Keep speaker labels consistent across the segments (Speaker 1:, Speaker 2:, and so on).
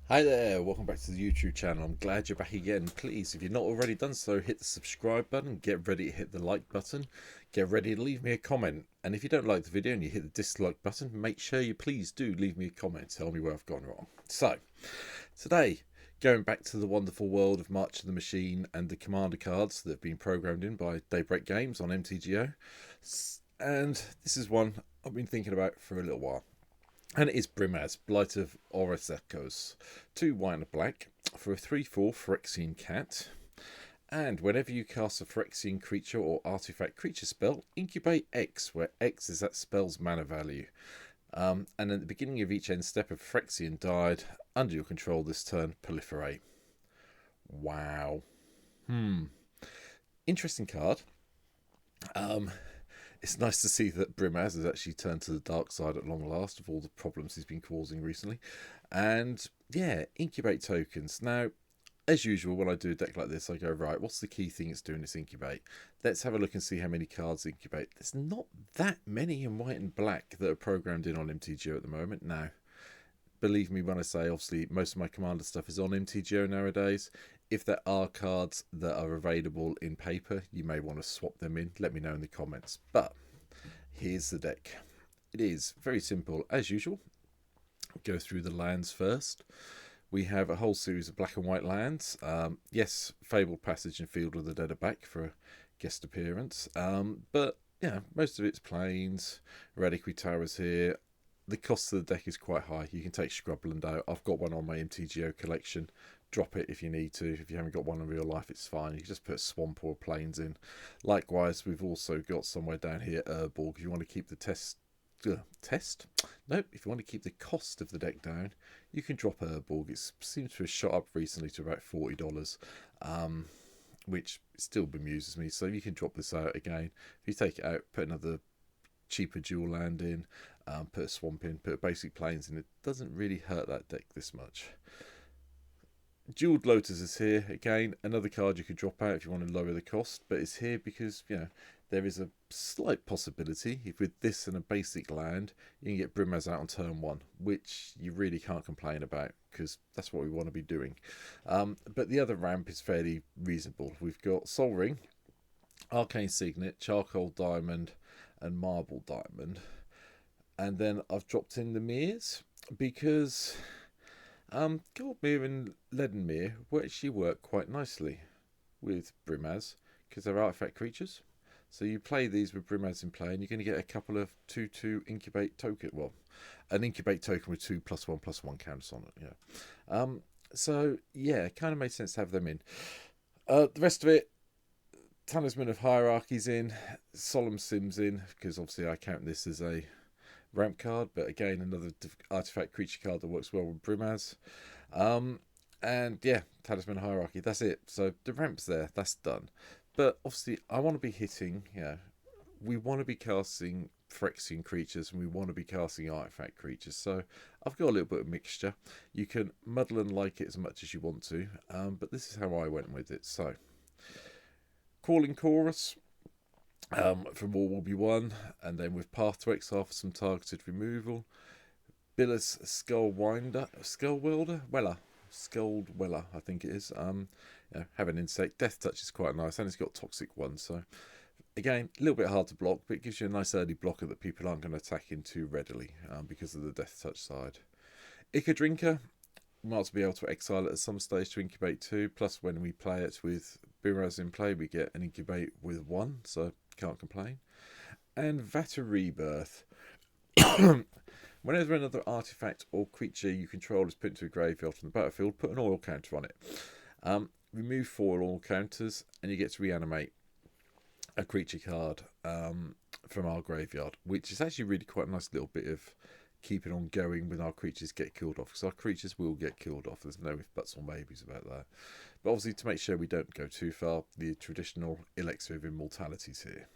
Speaker 1: Hi there, welcome back to the YouTube channel. I'm glad you're back again. Please, if you've not already done so, hit the subscribe button, get ready to hit the like button, get ready to leave me a comment. And if you don't like the video and you hit the dislike button, make sure you please do leave me a comment, tell me where I've gone wrong. So, today, going back to the wonderful world of March of the Machine and the Commander cards that have been programmed in by Daybreak Games on MTGO. And this is one I've been thinking about for a little while. And it is Brimaz, Blight of Oreskos. 2 white and a black for a 3/4 Phyrexian cat. And whenever you cast a Phyrexian creature or artifact creature spell, incubate X, where X is that spell's mana value. And at the beginning of each end step, if Phyrexian died under your control this turn, proliferate. Wow. Interesting card. It's nice to see that Brimaz has actually turned to the dark side at long last of all the problems he's been causing recently. And yeah, incubate tokens. Now, as usual, when I do a deck like this, I go, right, what's the key thing it's doing this incubate? Let's have a look and see how many cards incubate. There's not that many in white and black that are programmed in on MTGO at the moment. Now, believe me when I say, obviously, most of my Commander stuff is on MTGO nowadays. If there are cards that are available in paper, you may want to swap them in. Let me know in the comments. But here's the deck. It is very simple as usual. Go through the lands first. We have a whole series of black and white lands. Yes, Fabled Passage and Field of the Dead are back for a guest appearance. But yeah, most of it's plains. Reliquary Towers here. The cost of the deck is quite high. You can take Scrubland out. I've got one on my MTGO collection. Drop it if you need to. If you haven't got one in real life, it's fine. You can just put Swamp or Plains in. Likewise, we've also got somewhere down here, Urborg. If you want to keep the test? Nope. If you want to keep the cost of the deck down, you can drop Urborg. It seems to have shot up recently to about $40, which still bemuses me. So you can drop this out again. If you take it out, put another cheaper dual land in, put a swamp in, put a basic plains in. It doesn't really hurt that deck this much. Jeweled Lotus is here again, another card you could drop out if you want to lower the cost, but it's here because there is a slight possibility if with this and a basic land you can get Brimaz out on turn 1, which you really can't complain about because that's what we want to be doing. But the other ramp is fairly reasonable. We've got Sol Ring, Arcane Signet, Charcoal Diamond, and Marble Diamond, and then I've dropped in the Mirrors because Goldmere and Leadenmere will actually work quite nicely with Brimaz because they're artifact creatures. So you play these with Brimaz in play and you're going to get a couple of 2/2 incubate token. Well, an incubate token with 2+1/+1 counters on it. Yeah. So yeah, it kind of made sense to have them in. The rest of it, Talisman of Hierarchies in, Solemn Sims in, because obviously I count this as a ramp card, but again, another artifact creature card that works well with Brimaz. And yeah, Talisman Hierarchy, that's it. So the ramp's there, that's done. But obviously, I want to be hitting, we want to be casting Phyrexian creatures and we want to be casting artifact creatures. So I've got a little bit of mixture. You can muddle and like it as much as you want to, but this is how I went with it. So, Calling Chorus, from War Will Be Won, and then with Path to Exile for some targeted removal. Billis Skull Weller, I think it is. Have an insect. Death Touch is quite nice, and it's got Toxic One, so again, a little bit hard to block, but it gives you a nice early blocker that people aren't going to attack in too readily because of the Death Touch side. Ica Drinker, might be able to exile it at some stage to incubate 2, plus when we play it with Brimaz in play, we get an incubate with 1, so can't complain. And Vata Rebirth. Whenever another artifact or creature you control is put into a graveyard from the battlefield, put an oil counter on it. Remove 4 oil counters, and you get to reanimate a creature card from our graveyard, which is actually really quite a nice little bit of keeping on going when our creatures get killed off, because our creatures will get killed off. There's no if, buts, or maybes about that. But obviously, to make sure we don't go too far, the traditional Elixir of Immortality's here.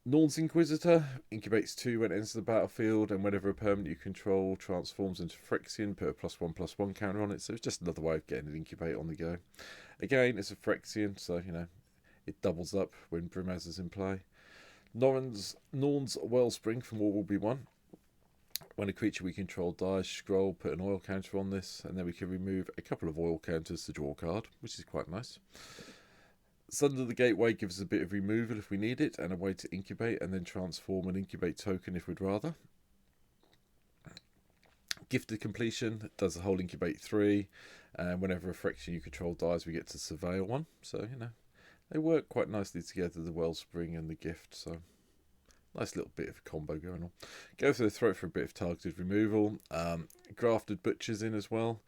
Speaker 1: Norn's Inquisitor incubates 2 when it enters the battlefield, and whenever a permanent you control transforms into Phyrexian, put a +1/+1 counter on it. So it's just another way of getting an incubate on the go. Again, it's a Phyrexian, so it doubles up when Brimaz is in play. Norn's Wellspring from War Will Be Won. When a creature we control dies, scroll, put an oil counter on this, and then we can remove a couple of oil counters to draw a card, which is quite nice. Sunder the Gateway gives us a bit of removal if we need it, and a way to incubate and then transform an incubate token if we'd rather. Gifted Completion does the whole incubate 3, and whenever a Phyrexian you control dies, we get to surveil one. So, they work quite nicely together, the Wellspring and the gift, so nice little bit of a combo going on. Go for the throat for a bit of targeted removal. Grafted Butchers in as well.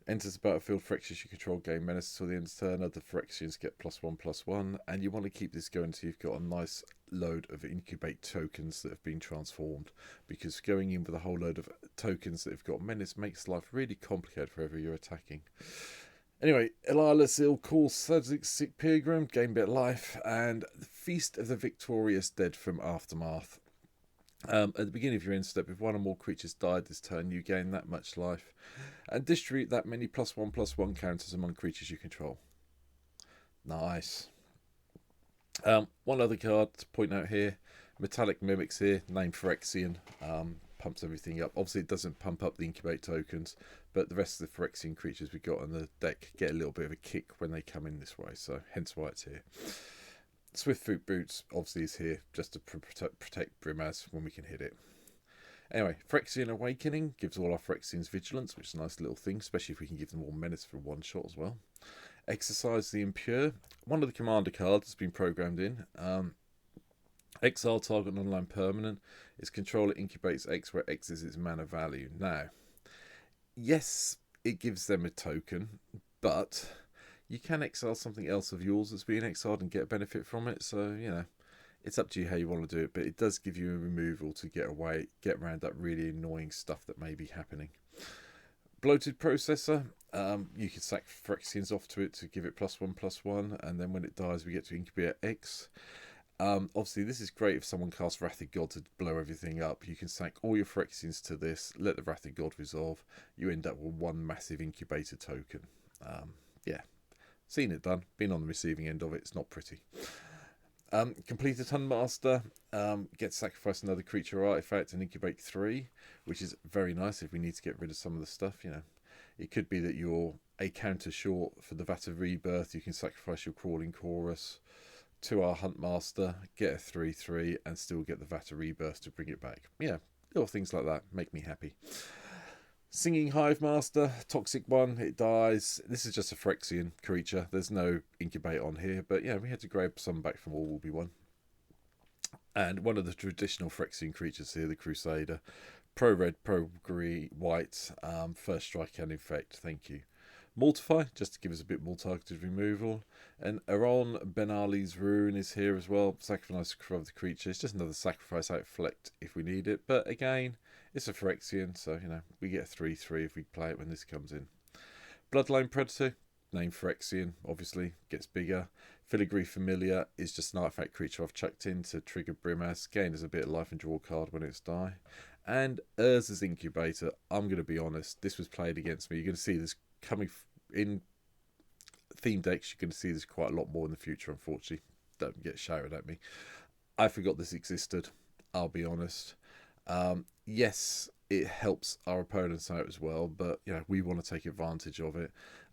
Speaker 1: Enters the battlefield, Phyrexians you control gain menace until the end of turn. Other Phyrexians get +1/+1, and you want to keep this going until you've got a nice load of incubate tokens that have been transformed, because going in with a whole load of tokens that have got menace makes life really complicated for whoever you're attacking. Anyway, Elilas Ilcall Sick Pilgrim, gain bit life, and the Feast of the Victorious Dead from Aftermath. At the beginning of your end step, if one or more creatures died this turn, you gain that much life, and distribute that many +1/+1 counters among creatures you control. Nice. One other card to point out here, Metallic Mimics here, named Phyrexian, pumps everything up. Obviously it doesn't pump up the incubate tokens, but the rest of the Phyrexian creatures we've got on the deck get a little bit of a kick when they come in this way, so hence why it's here. Swift Foot Boots obviously is here just to protect Brimaz when we can hit it. Anyway, Phyrexian Awakening gives all our Phyrexians vigilance, which is a nice little thing, especially if we can give them all menace for one shot as well. Exercise the Impure. One of the commander cards has been programmed in. Exile target non-land permanent. Its controller incubates X, where X is its mana value. Now, yes, it gives them a token, but you can exile something else of yours that's being exiled and get a benefit from it. So, it's up to you how you want to do it, but it does give you a removal to get around that really annoying stuff that may be happening. Bloated Processor, you can sack Phyrexians off to it to give it +1/+1, and then when it dies, we get to incubate X. Obviously, this is great if someone casts Wrath of God to blow everything up. You can sack all your Phyrexians to this, let the Wrath of God resolve. You end up with one massive incubator token. Yeah, seen it done. Been on the receiving end of it. It's not pretty. Completed Huntmaster, get to sacrifice another creature or artifact and incubate 3, which is very nice if we need to get rid of some of the stuff. It could be that you're a counter short for the Vat of Rebirth. You can sacrifice your Crawling Chorus to our Huntmaster, get a 3/3, and still get the Vat of Rebirth to bring it back. Little things like that make me happy. Singing Hive Master, toxic one, it dies. This is just a Phyrexian creature. There's no incubate on here, but we had to grab some back from All Will Be One. And one of the traditional Phyrexian creatures here, the Crusader. Pro red, pro green, white, first strike and infect, thank you. Mortify, just to give us a bit more targeted removal. And Aron Benali's Rune is here as well. Sacrifice of the creature. It's just another sacrifice outflect if we need it. But again, it's a Phyrexian, so we get a 3/3 if we play it when this comes in. Bloodline Predator, named Phyrexian, obviously, gets bigger. Filigree Familiar is just an artifact creature I've chucked in to trigger Brimaz. Gain as a bit of life and draw a card when it's die. And Urza's Incubator, I'm going to be honest, this was played against me. You're going to see this coming in theme decks. You're going to see this quite a lot more in the future, unfortunately. Don't get shouted at me. I forgot this existed, I'll be honest. Yes, it helps our opponents out as well, but we want to take advantage of it.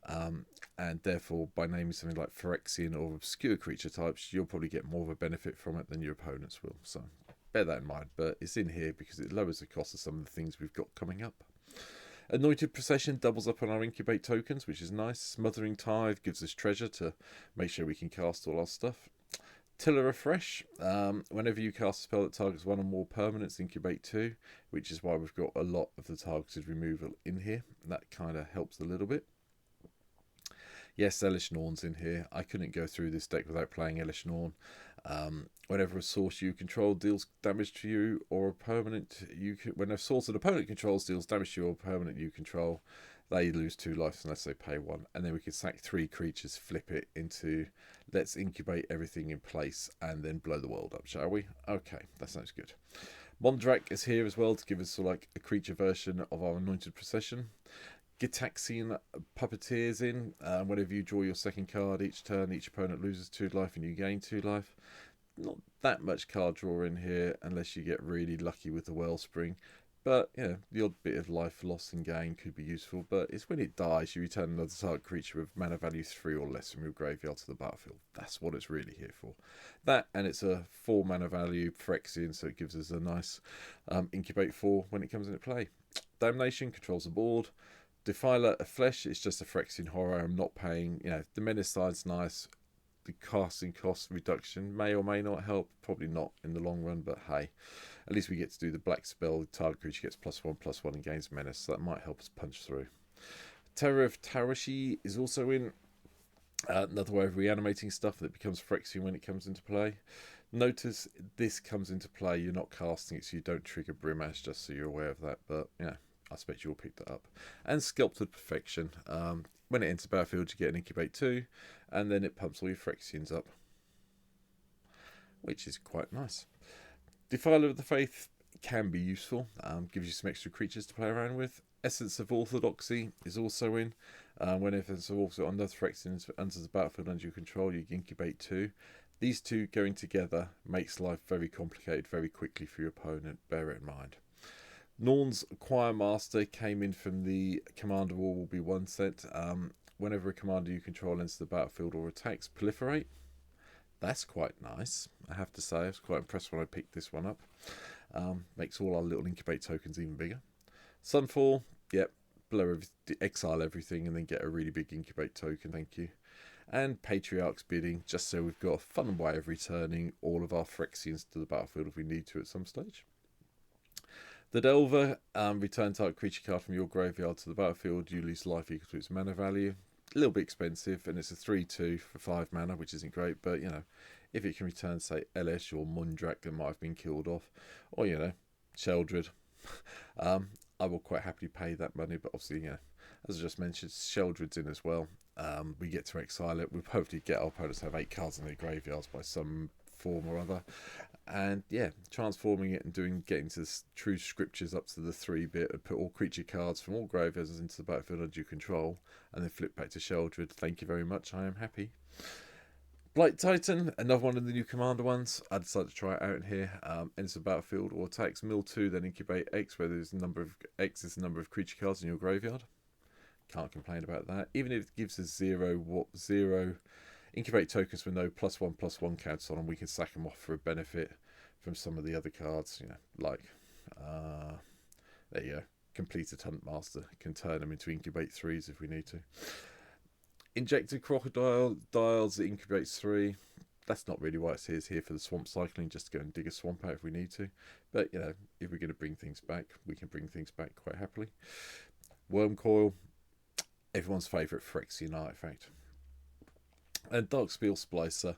Speaker 1: And therefore, by naming something like Phyrexian or obscure creature types, you'll probably get more of a benefit from it than your opponents will. So bear that in mind, but it's in here because it lowers the cost of some of the things we've got coming up. Anointed Procession doubles up on our incubate tokens, which is nice. Smothering Tithe gives us treasure to make sure we can cast all our stuff. Tiller Refresh, whenever you cast a spell that targets one or more permanents, incubate 2, which is why we've got a lot of the targeted removal in here. That kind of helps a little bit. Yes, Elish Norn's in here. I couldn't go through this deck without playing Elish Norn. Whenever a source you control deals damage to you or a permanent when a source an opponent controls deals damage to you or a permanent you control, they lose 2 lives unless they pay 1. And then we can sack 3 creatures, flip it into let's incubate everything in place and then blow the world up, shall we? Okay, that sounds good. Mondrak is here as well to give us like a creature version of our Anointed Procession. Gitaxian Puppeteers in. Whenever you draw your second card each turn, each opponent loses 2 life and you gain 2 life. Not that much card draw in here unless you get really lucky with the Wellspring. But, the odd bit of life loss and gain could be useful, but it's when it dies, you return another target creature with mana value 3 or less from your graveyard to the battlefield. That's what it's really here for. That, and it's a 4 mana value Phyrexian, so it gives us a nice incubate 4 when it comes into play. Damnation controls the board. Defiler of Flesh, it's just a Phyrexian horror. I'm not paying, the menace side's nice. The casting cost reduction may or may not help. Probably not in the long run, but hey, at least we get to do the black spell. The target creature gets +1/+1 and gains menace, so that might help us punch through. Terror of Tarashi is also in. Another way of reanimating stuff that becomes Phyrexian when it comes into play. Notice this comes into play, you're not casting it, so you don't trigger Brimaz, just so you're aware of that, but I expect you'll pick that up. And Sculpted Perfection. When it enters the battlefield, you get an Incubate 2, and then it pumps all your Phyrexians up, which is quite nice. Defiler of the Faith can be useful, gives you some extra creatures to play around with. Essence of Orthodoxy is also in. Whenever Essence of Orthodoxy on another Phyrexian enters the battlefield under your control, you Incubate 2. These two going together makes life very complicated very quickly for your opponent, bear it in mind. Norn's Choir Master came in from the Commander Wall, will be 1 set. Whenever a commander you control enters the battlefield or attacks, proliferate. That's quite nice, I have to say. I was quite impressed when I picked this one up. Makes all our little incubate tokens even bigger. Sunfall, yep, exile everything and then get a really big incubate token, thank you. And Patriarch's Bidding, just so we've got a fun way of returning all of our Phyrexians to the battlefield if we need to at some stage. The Delver, return target creature card from your graveyard to the battlefield. You lose life equal to its mana value. A little bit expensive, and it's a 3/2 for 5 mana, which isn't great, but if it can return, say, Elish or Mundrak that might have been killed off, or Sheldred, I will quite happily pay that money, but obviously, as I just mentioned, Sheldred's in as well. We get to exile it. We'll hopefully get our opponents to have 8 cards in their graveyards by some form or other. And transforming it and getting to the true scriptures up to the 3-bit and put all creature cards from all graveyards into the battlefield under your control, and then flip back to Sheldred. Thank you very much. I am happy. Blight Titan, another one of the new commander ones. I decided to try it out in here. Enters the battlefield or attacks, mill 2, then incubate X, where there's X is the number of creature cards in your graveyard. Can't complain about that. Even if it gives us 0 incubate tokens with no +1/+1 counts on them, we can sack them off for a benefit from some of the other cards, like there you go, Completed Huntmaster can turn them into incubate 3s if we need to. Injected Crocodile dials, it incubates 3. That's not really why it's here. It's here for the swamp cycling, just to go and dig a swamp out if we need to. But if we're going to bring things back, we can bring things back quite happily. Wormcoil, everyone's favourite Phyrexian artifact. And Darksteel Splicer.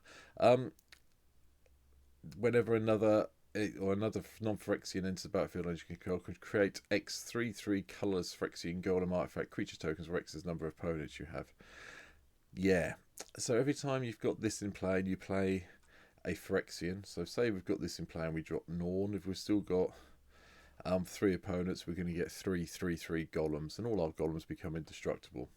Speaker 1: Whenever another non-Phyrexian enters the battlefield under your control, could create X 3/3 colourless Phyrexian golem artifact creature tokens where X is the number of opponents you have. Yeah. So every time you've got this in play and you play a Phyrexian, so say we've got this in play and we drop Norn, if we've still got 3 opponents, we're going to get 3/3/3 golems, and all our golems become indestructible.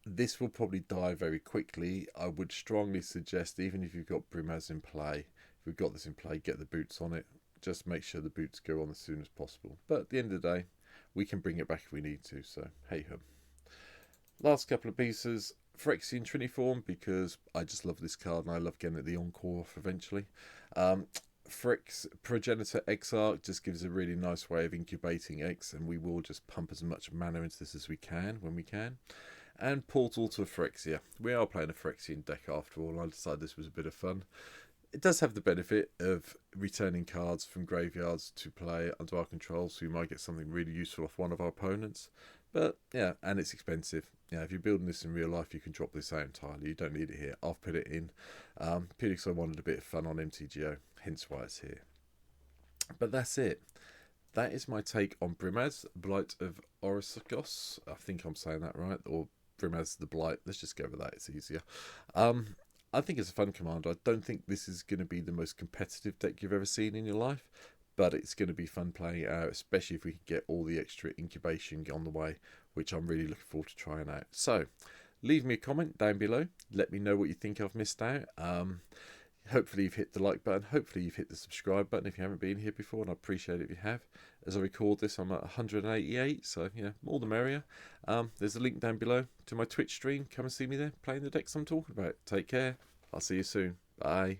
Speaker 1: This will probably die very quickly. I would strongly suggest, even if you've got Brimaz in play, if we've got this in play, get the boots on it. Just make sure the boots go on as soon as possible. But at the end of the day, we can bring it back if we need to, so hey ho. Last couple of pieces. Phyrexian Triniform, because I just love this card and I love getting the Encore off eventually. Phyrex Progenitor Exarch just gives a really nice way of incubating X, and we will just pump as much mana into this as we can when we can. And Portal to Phyrexia. We are playing a Phyrexian deck after all. I decided this was a bit of fun. It does have the benefit of returning cards from graveyards to play under our control, so we might get something really useful off one of our opponents. But and it's expensive. If you're building this in real life, you can drop this out entirely. You don't need it here. I've put it in purely because I wanted a bit of fun on MTGO, hence why it's here. But that's it. That is my take on Brimaz, Blight of Oreskos. I think I'm saying that right, or Brimaz the Blight. Let's just go with that, it's easier. I think it's a fun commander. I don't think this is going to be the most competitive deck you've ever seen in your life, but it's going to be fun playing it out, especially if we can get all the extra incubation on the way, which I'm really looking forward to trying out. So leave me a comment down below. Let me know what you think I've missed out. Hopefully you've hit the like button. Hopefully you've hit the subscribe button if you haven't been here before, and I appreciate it if you have. As I record this, I'm at 188, so yeah, more the merrier. There's a link down below to my Twitch stream. Come and see me there, playing the decks I'm talking about. Take care. I'll see you soon. Bye.